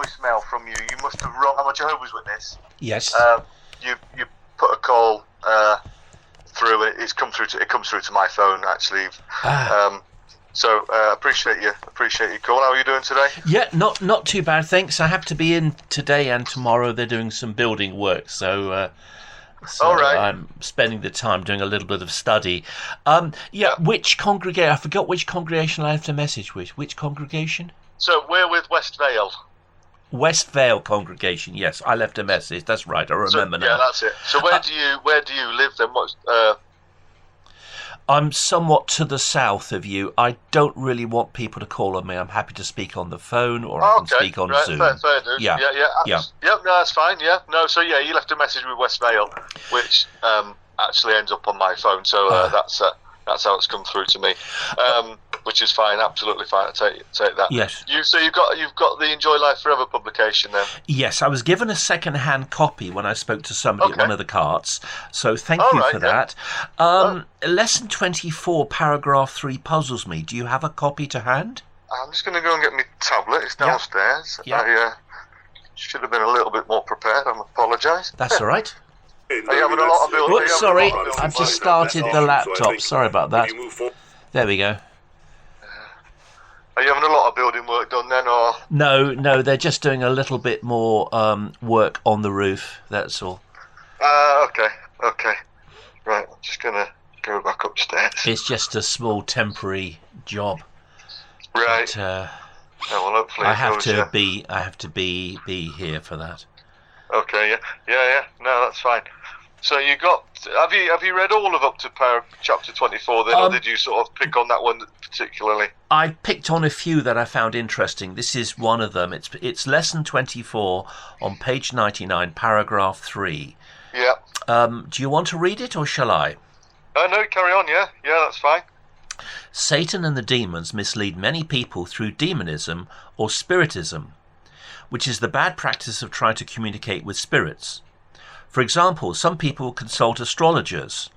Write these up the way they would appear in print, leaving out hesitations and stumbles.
voicemail from you. You must have rung. I'm a Jehovah's Witness. Yes. You put a call through. It comes through to my phone actually. So appreciate your call. How are you doing today? Yeah, not too bad, thanks. I have to be in today and tomorrow. They're doing some building work, so All right. I'm spending the time doing a little bit of study. Which congregation? I forgot which congregation I left a message with. Which congregation? So we're with West Vale. West Vale congregation. Yes, I left a message. That's right. I remember now. Yeah, that's it. So where do you live then? I'm somewhat to the south of you. I don't really want people to call on me. I'm happy to speak on the phone, or I can speak on Zoom. Fair dude. Yeah. No, that's fine. Yeah, no. So yeah, you left a message with West Vale, which actually ends up on my phone. So that's how it's come through to me, which is fine. Absolutely fine. I take that. Yes. You've got the Enjoy Life Forever publication then. Yes, I was given a second-hand copy when I spoke to somebody at one of the carts. So thank you for that. Lesson 24, paragraph 3 puzzles me. Do you have a copy to hand? I'm just going to go and get my tablet. It's downstairs. Yeah. I should have been a little bit more prepared. I apologise. That's all right. Are you having a lot of building? Whoops, sorry. I've just started the laptop. Sorry about that. There we go. Are you having a lot of building work done then, or? No, they're just doing a little bit more work on the roof. That's all. Okay. Right, I'm just going to go back upstairs. It's just a small temporary job. Right. But, well, hopefully I have to be here for that. Okay, yeah. No, that's fine. So have you read all of up to chapter 24 then, or did you sort of pick on that one particularly? I picked on a few that I found interesting. This is one of them. It's lesson 24 on page 99, paragraph 3. Yeah. Do you want to read it, or shall I? No, carry on, yeah, that's fine. Satan and the demons mislead many people through demonism or spiritism, which is the bad practice of trying to communicate with spirits. For example, some people consult astrologers,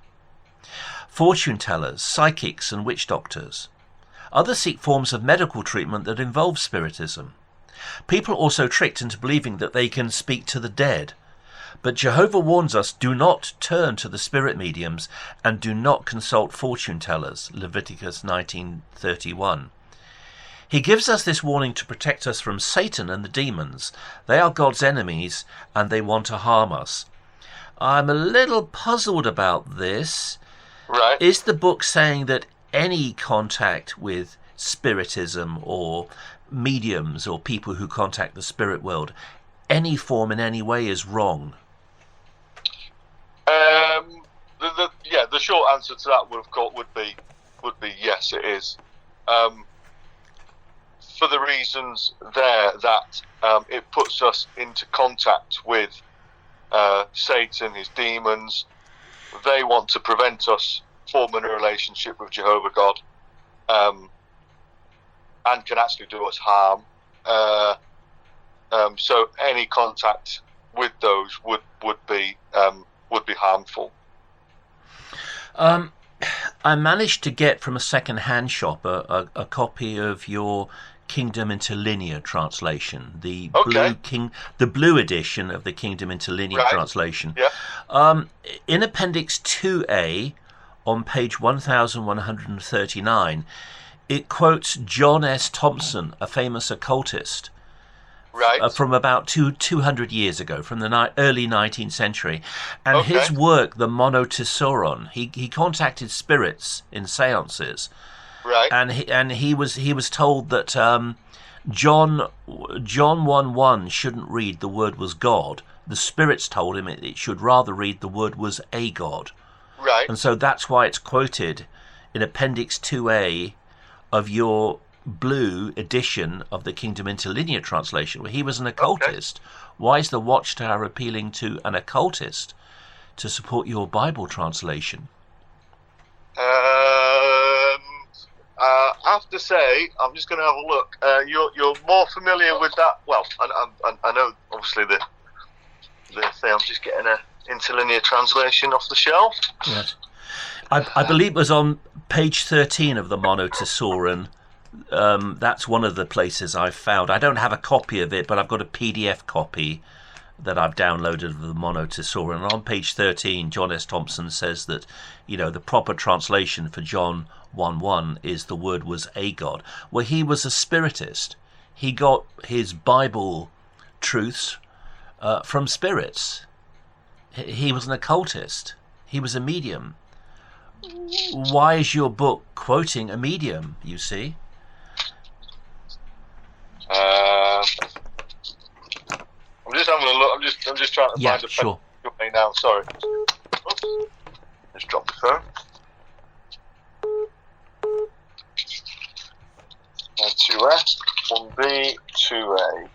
fortune tellers, psychics and witch doctors. Others seek forms of medical treatment that involve spiritism. People are also tricked into believing that they can speak to the dead. But Jehovah warns us, do not turn to the spirit mediums and do not consult fortune tellers, Leviticus 19:31. He gives us this warning to protect us from Satan and the demons. They are God's enemies and they want to harm us. I'm a little puzzled about this. Right. Is the book saying that any contact with spiritism or mediums or people who contact the spirit world, any form in any way, is wrong? The short answer to that would be yes, it is. For the reasons there that it puts us into contact with Satan, his demons. They want to prevent us forming a relationship with Jehovah God, and can actually do us harm. So any contact with those would be harmful. I managed to get from a second-hand shop a copy of your Kingdom Interlinear translation, the blue edition of the Kingdom Interlinear translation. Yeah. In Appendix 2A, on page 1139, it quotes John S. Thompson, a famous occultist, from about 200 years ago, from the early 19th century, and his work, the Monotesauron, he contacted spirits in seances. Right. And he was told that John 1:1 shouldn't read the word was God. The spirits told him it should rather read the word was a God. Right. And so that's why it's quoted in Appendix 2A of your blue edition of the Kingdom Interlinear translation, where he was an occultist. Why is the Watchtower appealing to an occultist to support your Bible translation? I have to say, I'm just going to have a look. You're more familiar with that. Well, I know obviously the thing. I'm just getting an interlinear translation off the shelf. Yes, I believe it was on page 13 of the Monotesauron. That's one of the places I've found. I don't have a copy of it, but I've got a PDF copy that I've downloaded of the Monothesaurus. And on page 13, John S. Thompson says that, the proper translation for John 1:1 is the word was a God. Well, he was a spiritist. He got his Bible truths from spirits. He was an occultist. He was a medium. Why is your book quoting a medium, you see? I'm just having a look. I'm just trying to find the sure. pen now. Sorry. Oops. Just dropped the phone. 2S, 1B, 2A.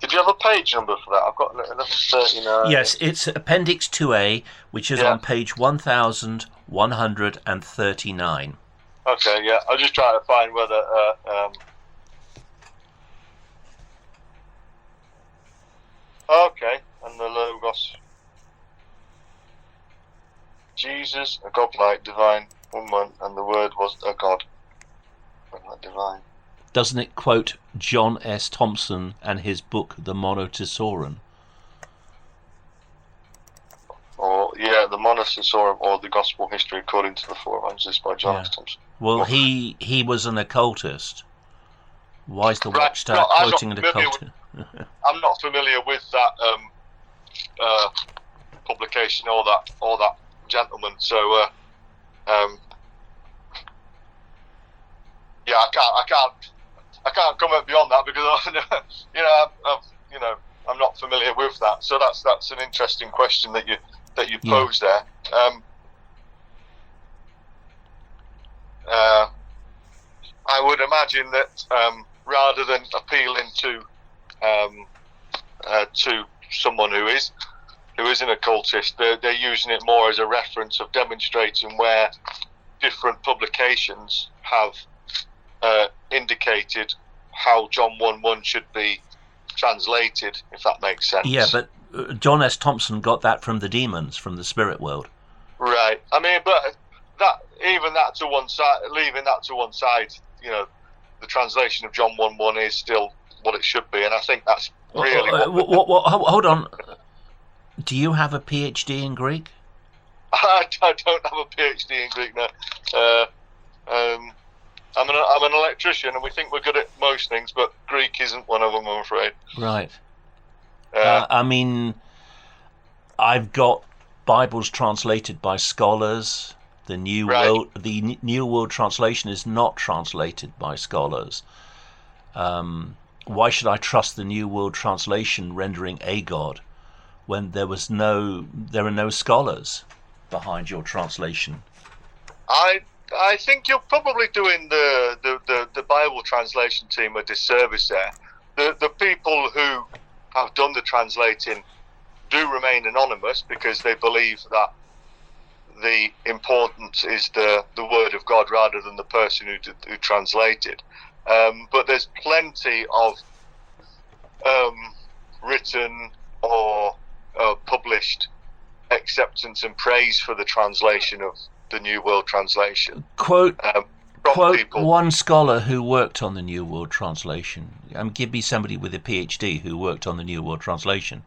Did you have a page number for that? I've got 1139. Yes, it's Appendix 2A, which is on page 1139. Okay, yeah. I'll just try to find whether... Okay, and the Logos. Jesus, a godlike, divine woman, and the Word was a God. Divine. Doesn't it quote John S. Thompson and his book, The Monothesaurus? Or, the Monothesaurus, or the Gospel History According to the Four Evangelists by John S. Thompson. Well, he was an occultist. Why is the Watchtower quoting an occultist? I'm not familiar with that publication or that gentleman, so I can't comment beyond that because I'm not familiar with that. So that's an interesting question that you posed there. I would imagine that rather than appealing to someone who is an occultist, they're using it more as a reference of demonstrating where different publications have indicated how John 1:1 should be translated, if that makes sense. Yeah, but John S. Thompson got that from the demons, from the spirit world. Right. I mean, but leaving that to one side, the translation of John 1:1 is still what it should be, and I think that's really. Hold on. Do you have a PhD in Greek? I don't have a PhD in Greek, no. I'm an electrician, and we think we're good at most things, but Greek isn't one of them, I'm afraid. Right. I mean, I've got Bibles translated by scholars. The New World Translation is not translated by scholars. Why should I trust the New World Translation rendering a God when there are no scholars behind your translation? I think you're probably doing the Bible translation team a disservice there. The people who have done the translating do remain anonymous because they believe that the importance is the word of God rather than the person who translated. But there's plenty of written or published acceptance and praise for the translation of the New World Translation. Quote one scholar who worked on the New World Translation. Give me somebody with a PhD who worked on the New World Translation.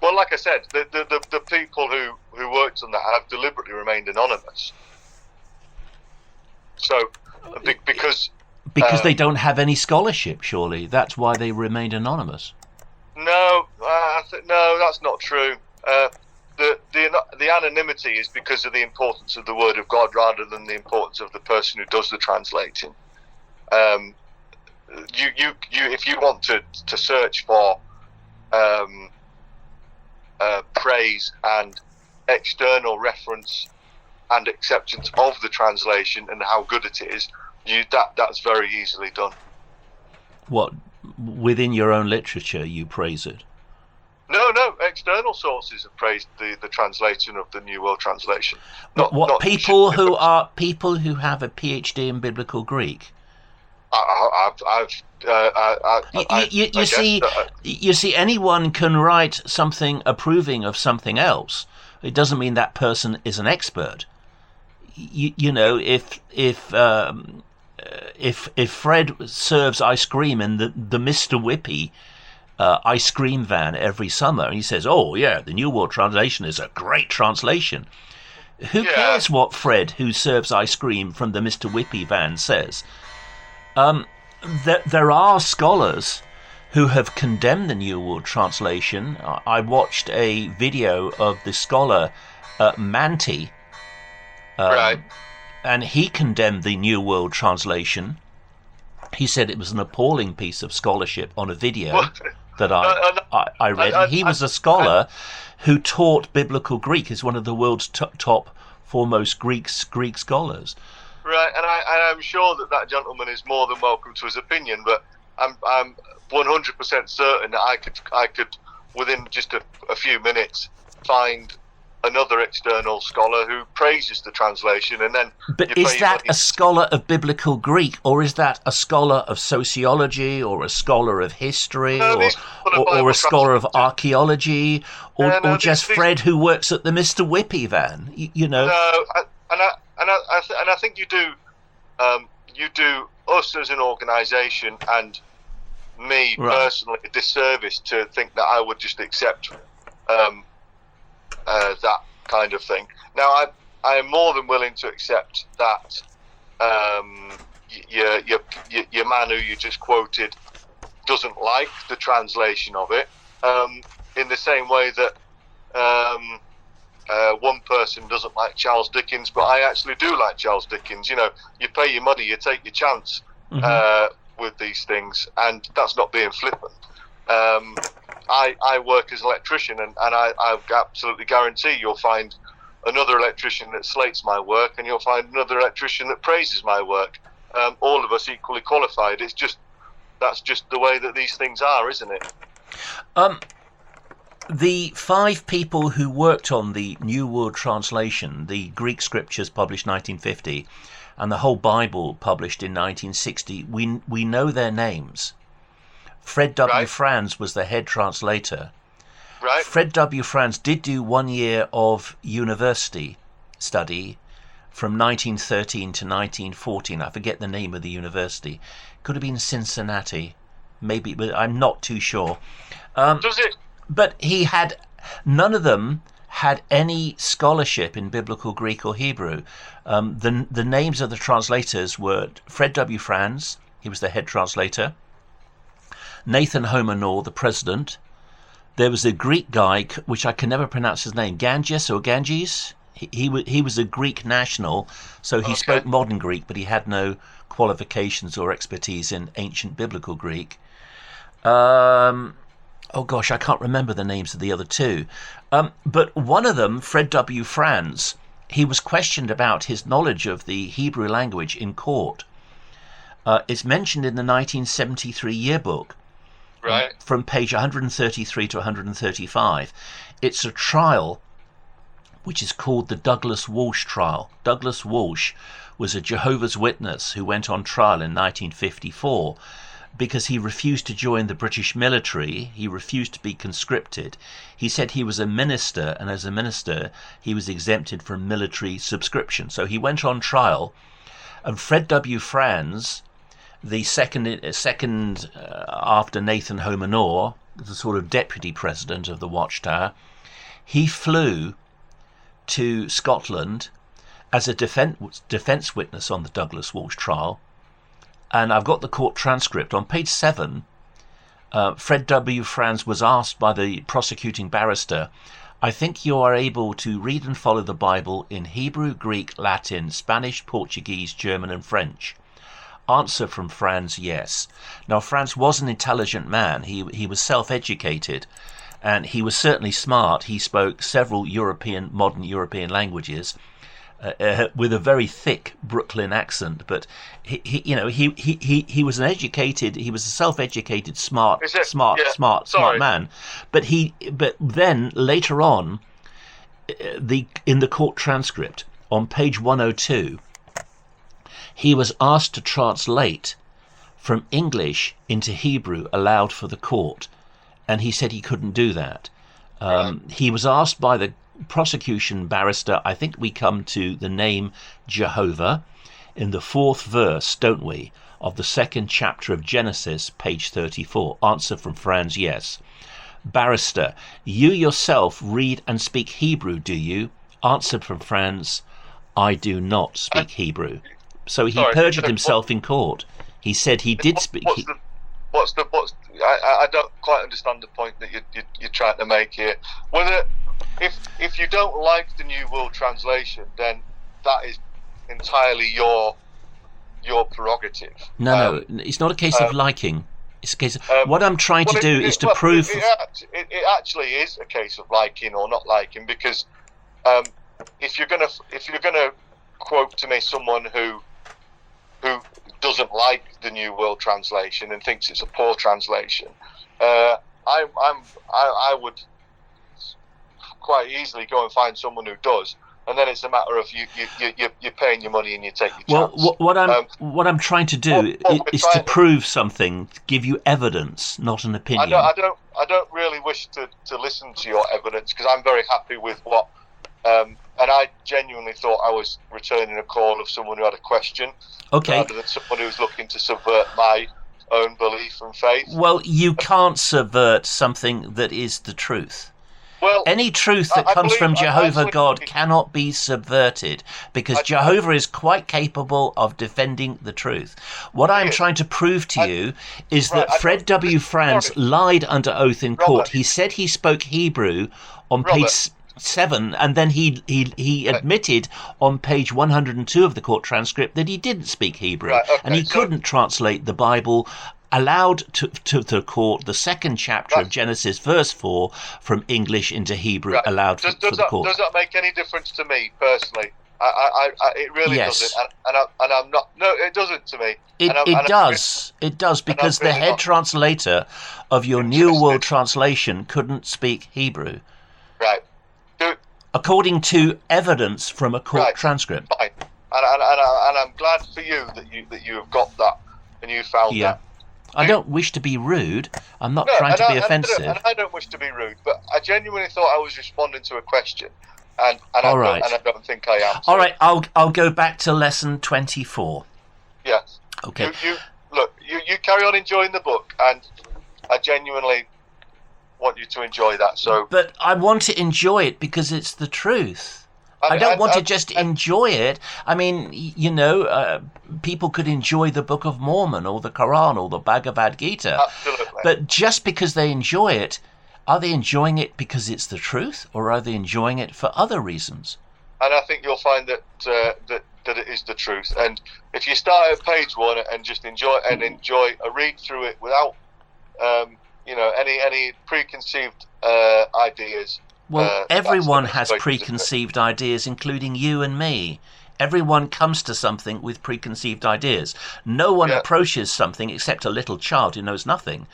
Well, like I said, the people who worked on that have deliberately remained anonymous. So, because they don't have any scholarship, surely. That's why they remained anonymous. No, no, that's not true. The anonymity is because of the importance of the Word of God rather than the importance of the person who does the translating. If you want to search for praise and external reference and acceptance of the translation and how good it is, that's very easily done. What, within your own literature you praise it? No, external sources have praised the translation of the New World Translation. People who have a PhD in Biblical Greek? You see, anyone can write something approving of something else. It doesn't mean that person is an expert. You know, if Fred serves ice cream in the Mr. Whippy ice cream van every summer, and he says, "Oh yeah, the New World Translation is a great translation," who cares what Fred, who serves ice cream from the Mr. Whippy van, says? There are scholars who have condemned the New World Translation. I watched a video of the scholar Manti, and he condemned the New World Translation. He said it was an appalling piece of scholarship on a video that I read. And he was a scholar who taught biblical Greek. He's one of the world's top foremost Greek scholars. Right, and I'm sure that gentleman is more than welcome to his opinion, but I'm 100% certain that I could within just a few minutes find another external scholar who praises the translation, and then. But is that a scholar of biblical Greek, or is that a scholar of sociology, or a scholar of history, or a scholar of archaeology, or just Fred who works at the Mr. Whippy van? You know. No, and I think you do us as an organisation and me personally a disservice to think that I would just accept that kind of thing. Now, I am more than willing to accept that your man who you just quoted doesn't like the translation of it, in the same way that one person doesn't like Charles Dickens, but I actually do like Charles Dickens. You know, you pay your money, you take your chance with these things, and that's not being flippant. I work as an electrician, and I absolutely guarantee you'll find another electrician that slates my work, and you'll find another electrician that praises my work. All of us equally qualified. That's just the way that these things are, isn't it? The 5 people who worked on the New World Translation, the Greek scriptures published 1950, and the whole Bible published in 1960, we know their names. Fred W. Franz was the head translator. Right. Fred W. Franz did do 1 year of university study from 1913 to 1914. I forget the name of the university. Could have been Cincinnati, maybe, but I'm not too sure. Does it? But none of them had any scholarship in biblical Greek or Hebrew. The names of the translators were Fred W. Franz, he was the head translator, Nathan Homanor, the president. There was a Greek guy, which I can never pronounce his name, Ganges or Ganges. He was a Greek national, so he spoke modern Greek, but he had no qualifications or expertise in ancient biblical Greek. Oh gosh, I can't remember the names of the other 2. But one of them, Fred W. Franz, he was questioned about his knowledge of the Hebrew language in court. It's mentioned in the 1973 yearbook, from page 133 to 135. It's a trial which is called the Douglas Walsh trial. Douglas Walsh was a Jehovah's Witness who went on trial in 1954 because he refused to join the British military. He refused to be conscripted. He said he was a minister, and as a minister he was exempted from military subscription. So he went on trial, and Fred W. Franz, the second after Nathan Homanor, the sort of deputy president of the Watchtower, he flew to Scotland as a defence witness on the Douglas Walsh trial. And I've got the court transcript. On page 7, Fred W. Franz was asked by the prosecuting barrister, "I think you are able to read and follow the Bible in Hebrew, Greek, Latin, Spanish, Portuguese, German and French." Answer from Franz, yes. Now, Franz was an intelligent man. He was self-educated, and he was certainly smart. He spoke several modern European languages, with a very thick Brooklyn accent, but he was an educated, he was a self-educated, smart man. But then later on, in the court transcript on page 102, he was asked to translate from English into Hebrew aloud for the court, and he said he couldn't do that. He was asked by the prosecution barrister, I think we come to the name Jehovah in the 4th verse, don't we, of the 2nd chapter of Genesis, page 34. Answer from Franz, yes. Barrister, you yourself read and speak Hebrew, do you? Answer from Franz, I do not speak Hebrew. So he perjured himself in court. He said he did speak. I don't quite understand the point that you're trying to make here. Whether if you don't like the New World Translation, then that is entirely your prerogative. No, it's not a case of liking. It's a case of, what I'm trying to do is to prove. It actually is a case of liking or not liking, because if you're gonna quote to me someone who doesn't like the New World Translation and thinks it's a poor translation, I would quite easily go and find someone who does, and then it's a matter of you're paying your money and you take your chance. Well, what I'm trying to do is to prove something, to give you evidence, not an opinion. I don't really wish to listen to your evidence, because I'm very happy with what. And I genuinely thought I was returning a call of someone who had a question, rather than someone who was looking to subvert my own belief and faith. Well, you can't subvert something that is the truth. Well, any truth that comes from Jehovah God cannot be subverted, because Jehovah is quite capable of defending the truth. What I'm trying to prove to you is that Fred W. Franz lied under oath in court. He said he spoke Hebrew on page 7, and then he admitted on page 102 of the court transcript that he didn't speak Hebrew, and he couldn't translate the Bible aloud to the court, the 2nd chapter of Genesis, verse 4, from English into Hebrew aloud for the court. Does that make any difference to me personally? It really doesn't, and I'm not. No, it doesn't to me. It does, because the head translator of your New World Translation couldn't speak Hebrew. Right. According to evidence from a court transcript. Fine. And I'm glad for you that you have got that and you found that. I don't wish to be rude. I'm not trying to be offensive. I don't wish to be rude, but I genuinely thought I was responding to a question, and I don't think I am. So. All right, I'll go back to lesson 24. Yes. Okay. You carry on enjoying the book, and I genuinely want you to enjoy that. So, but I want to enjoy it because it's the truth. I don't want to just enjoy it. I mean, people could enjoy the Book of Mormon or the Quran or the Bhagavad Gita. Absolutely. But just because they enjoy it, are they enjoying it because it's the truth, or are they enjoying it for other reasons? And I think you'll find that it is the truth. And if you start at page 1 and just enjoy a read through it without any preconceived ideas. Well, everyone has preconceived ideas, including you and me. Everyone comes to something with preconceived ideas. No one approaches something, except a little child who knows nothing,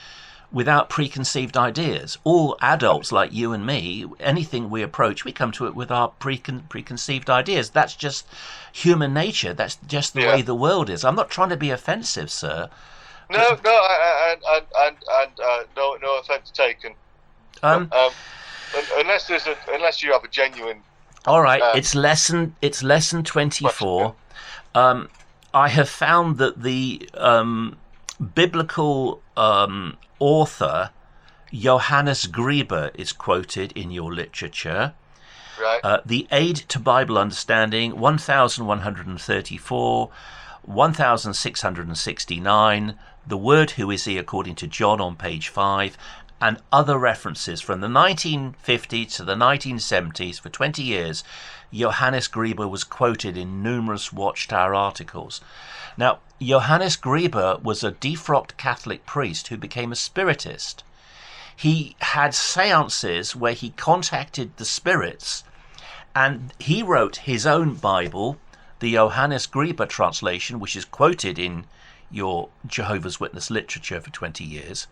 without preconceived ideas. All adults like you and me, anything we approach, we come to it with our preconceived ideas. That's just human nature. That's just the way the world is. I'm not trying to be offensive, sir. No, no offence taken. Unless you have a genuine. All right, it's lesson 24. I have found that the biblical author Johannes Grieber is quoted in your literature. Right. The Aid to Bible Understanding, 1134, 1669. The Word Who Is He according to John on page 5, and other references from the 1950s to the 1970s. For 20 years, Johannes Grieber was quoted in numerous Watchtower articles. Now, Johannes Grieber was a defrocked Catholic priest who became a spiritist. He had seances where he contacted the spirits, and he wrote his own Bible, the Johannes Grieber translation, which is quoted in your Jehovah's Witness literature for 20 years.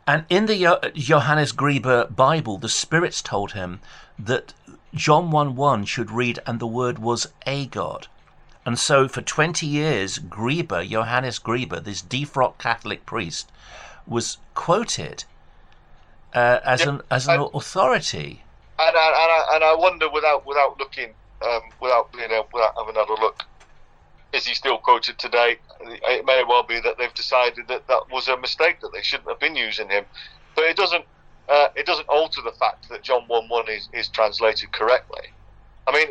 And in the Johannes Grieber Bible, the spirits told him that John 1:1 should read, and the Word was a God. And so for 20 years, Johannes Grieber, this defrocked Catholic priest, was quoted as an authority. And I wonder, without looking, without having had a look, is he still quoted today? It may well be that they've decided that was a mistake, that they shouldn't have been using him. But it doesn't alter the fact that John 1:1 is translated correctly. I mean,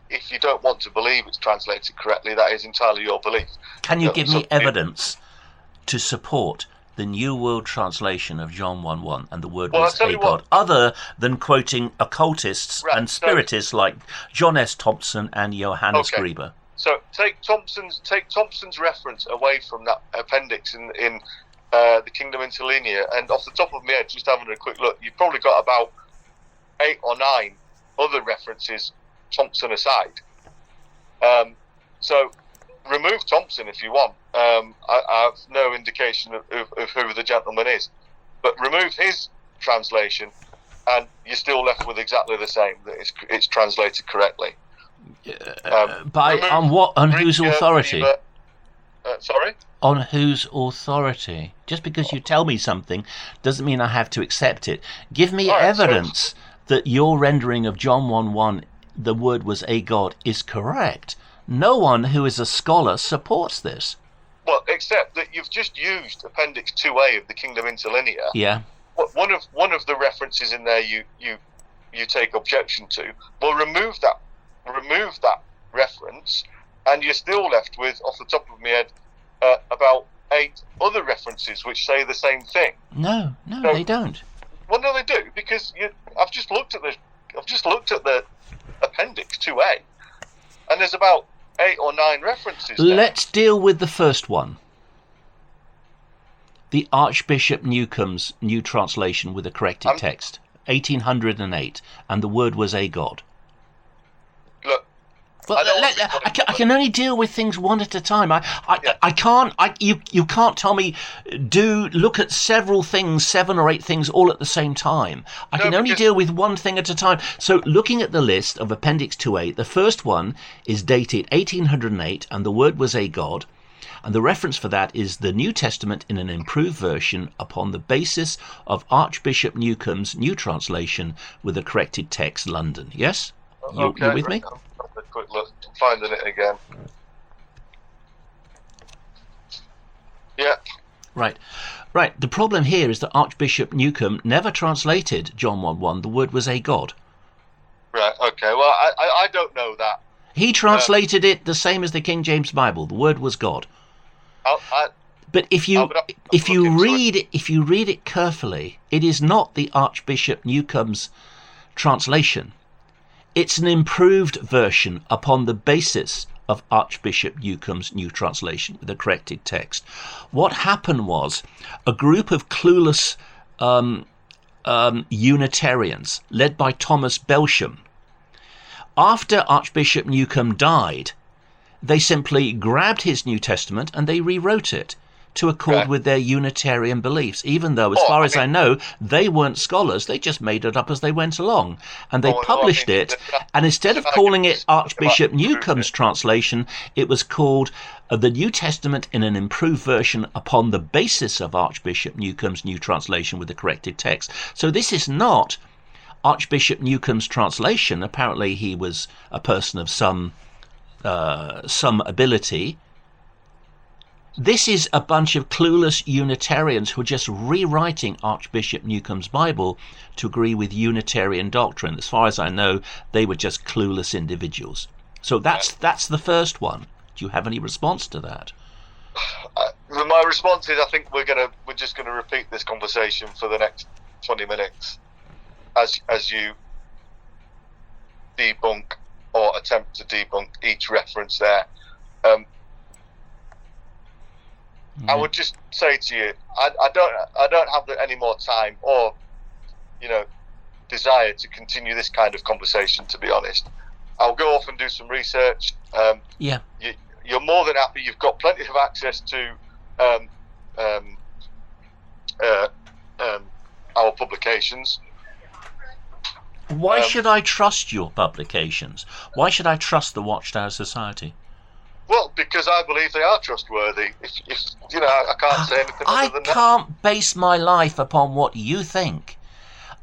if you don't want to believe it's translated correctly, that is entirely your belief. Can you give me evidence to support the New World Translation of John 1:1 and the word was a God, other than quoting occultists and spiritists like John S. Thompson and Johannes Grieber? So take Thompson's reference away from that appendix in the Kingdom Interlinear, and off the top of my head, just having a quick look, you've probably got about 8 or 9 other references, Thompson aside. So remove Thompson if you want. I have no indication of who the gentleman is, but remove his translation, and you're still left with exactly the same. That it's translated correctly. On whose authority? Sorry? On whose authority? Just because you tell me something doesn't mean I have to accept it. Give me evidence that your rendering of John 1:1, the word was a God, is correct. No one who is a scholar supports this. Well, except that you've just used Appendix 2A of the Kingdom Interlinear. Yeah. One of the references in there you take objection to. Well, remove that reference, and you're still left with, off the top of my head, about 8 other references which say the same thing. No, they don't. Well, no, they do, because I've just looked at the Appendix 2A, and there's about 8 or 9 references there. Let's deal with the first one. The Archbishop Newcome's New Translation with a corrected text, 1808, and the word was a God. Look, but I can only deal with things one at a time. I can't. You can't tell me look at several things, 7 or 8 things all at the same time. I can only deal with one thing at a time. So, looking at the list of Appendix 2A, the first one is dated 1808, and the word was a God. And the reference for that is the New Testament in an improved version upon the basis of Archbishop Newcome's New Translation with a corrected text, London. Yes? You with me? I'll have a quick look. I'm finding it again. Yeah. Right. The problem here is that Archbishop Newcome never translated John 1:1. The word was a God. Right, okay. Well, I don't know that. He translated it the same as the King James Bible. The word was God. But if you read it carefully, it is not the Archbishop Newcome's translation. It's an improved version upon the basis of Archbishop Newcome's New Translation with a corrected text. What happened was a group of clueless Unitarians led by Thomas Belsham, after Archbishop Newcome died, they simply grabbed his New Testament and they rewrote it to accord with their Unitarian beliefs, even though, as far as I know, they weren't scholars. They just made it up as they went along. And they published it, and instead of calling it Archbishop Newcome's translation, it was called the New Testament in an improved version upon the basis of Archbishop Newcome's New Translation with the corrected text. So this is not Archbishop Newcome's translation. Apparently he was a person of some ability. This is a bunch of clueless Unitarians who are just rewriting Archbishop Newcome's Bible to agree with Unitarian doctrine. As far as I know, they were just clueless individuals. So that's the first one. Do you have any response to that? My response is, I think we're just gonna repeat this conversation for the next 20 minutes as you debunk or attempt to debunk each reference there. I would just say to you, I don't have any more time or desire to continue this kind of conversation, to be honest. I'll go off and do some research. You're more than happy. You've got plenty of access to our publications. Why should I trust your publications? Why should I trust the Watchtower Society? Well, because I believe they are trustworthy. If you know, I can't say anything other than that. I can't base my life upon what you think.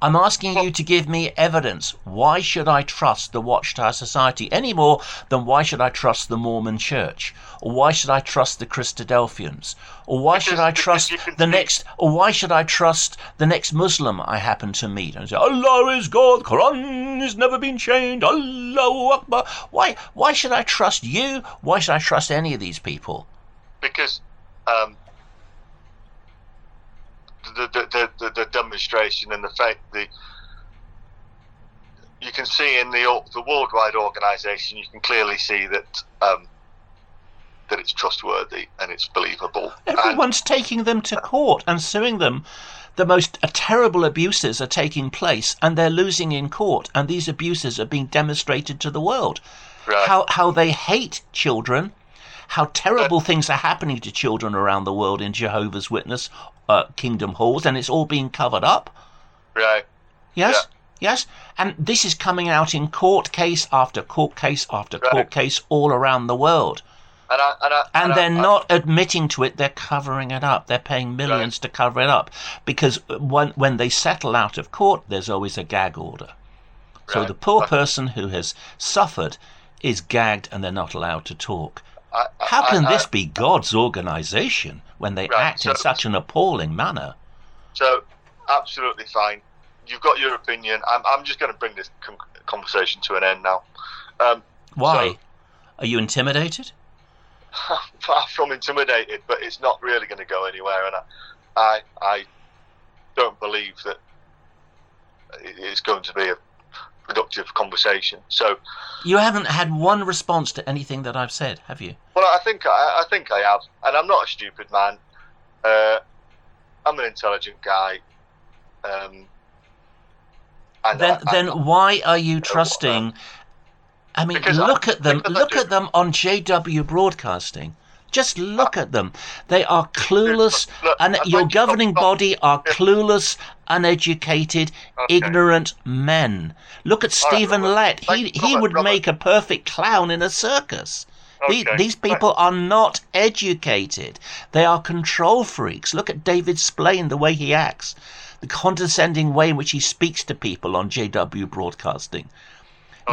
I'm asking you to give me evidence. Why should I trust the Watchtower Society any more than why should I trust the Mormon Church? Or why should I trust the Christadelphians? Or why should I trust the next? Or why should I trust the next Muslim I happen to meet and say, Allah is God, Quran has never been changed, Allahu Akbar? Why should I trust you? Why should I trust any of these people? Because the demonstration and the fact that you can see in the worldwide organisation, you can clearly see that that it's trustworthy and it's believable. Everyone's taking them to court and suing them. The most terrible abuses are taking place, and they're losing in court. And these abuses are being demonstrated to the world. Right. How they hate children. How terrible things are happening to children around the world in Jehovah's Witness Kingdom halls, and it's all being covered up. Right. Yes? Yeah. Yes? And this is coming out in court case after court case after court case all around the world. And they're not admitting to it, they're covering it up. They're paying millions to cover it up. Because when they settle out of court, there's always a gag order. So the poor person who has suffered is gagged and they're not allowed to talk. How can this be God's organisation when they act in such an appalling manner? So, absolutely fine. You've got your opinion. I'm just going to bring this conversation to an end now. Why? Are you intimidated? Far from intimidated, but it's not really going to go anywhere, and I don't believe that it's going to be a productive conversation. So you haven't had one response to anything that I've said, have you? Well, I think I have, and I'm not a stupid man. I'm an intelligent guy. Then why are you trusting? I mean, look at them. Look at them on JW Broadcasting. Just look at them. They are clueless, and your governing body are clueless, uneducated, ignorant men. Look at Stephen Lett. He would make a perfect clown in a circus. These people are not educated. They are control freaks. Look at David Splane, the way he acts, the condescending way in which he speaks to people on JW Broadcasting.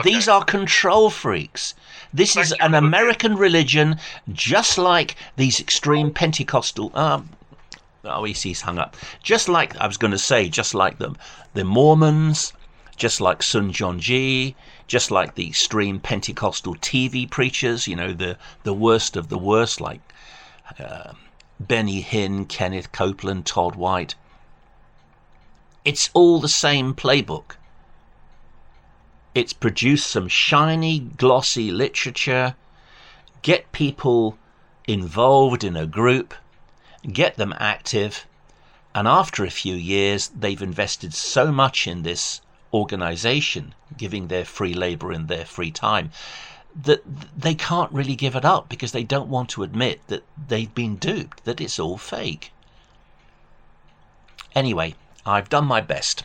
These are control freaks. This is an American religion, just like these extreme Pentecostal... he's hung up. Just like, I was going to say, just like them. The Mormons, just like Sun Jonji, just like the extreme Pentecostal TV preachers, you know, the worst of the worst, like Benny Hinn, Kenneth Copeland, Todd White. It's all the same playbook. It's produced some shiny, glossy literature, get people involved in a group, get them active, and after a few years, they've invested so much in this organisation, giving their free labour in their free time, that they can't really give it up because they don't want to admit that they've been duped, that it's all fake. Anyway, I've done my best.